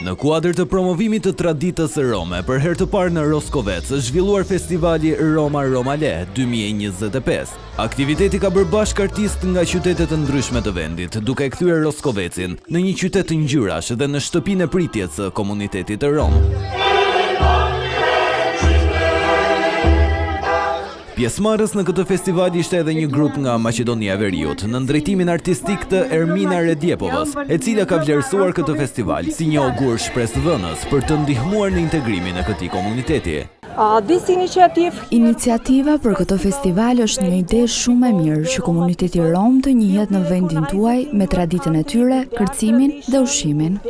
Në kuadër të promovimit të traditës së Rome, për herë të parë në Roskovec është zhvilluar festivali Roma Romale 2025. Aktiviteti ka bërë bashkë artistë nga qytete të ndryshme të vendit, duke kthyer Roskovecin në një qytet të ngjyrash dhe në shtëpinë e pritjes së komunitetit të Rom. Pjesëmarrës në këtë festival ishte edhe një grup nga Maqedonia e Veriut, në ndrejtimin artistik të Ermina Redjepovës, e cila ka vlerësuar këtë festival si një augur shpresëdhënës për të ndihmuar në integrimin e këtij komuniteti. Iniciativa për këtë festival është një ide shumë e mirë që komuniteti rom të njihet në vendin tuaj me traditën e tyre, kërcimin dhe ushqimin.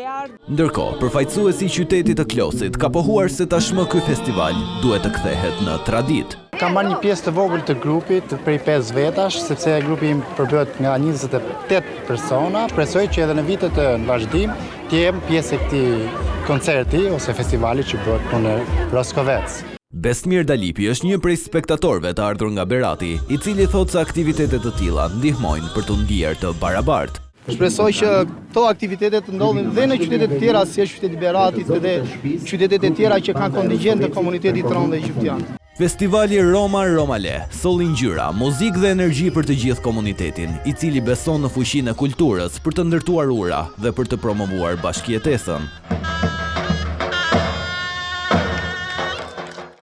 Ndërkohë, përfaqësuesi i qytetit të Klosit ka pohuar se tashmë ky festival duhet të kthehet në traditë. Kam marrë një pjesë të vogël të grupit prej 5 vetash, sepse grupi im përbëhet nga 28 persona. Presoj që edhe në vitet të vazhdim të jem pjesë e këtij koncerti ose festivali që bëhet në Roskovec. Besmir Dalipi është një prej spektatorëve të ardhur nga Berati, i cili thotë se aktivitetet të tilla ndihmojnë për të ndier të barabartë. Shpresoj që këto aktivitetet të ndodhin dhe në qytetet e tjera si është qyteti Beratit dhe qytetet e tjera që kanë kontingjent të komunitetit rom dhe egjiptian. Festivali Roma Romale solli ngjyra, muzikë dhe energji për të gjithë komunitetin, i cili beson në fuqinë e kulturës për të ndërtuar ura dhe për të promovuar bashkëjetesën.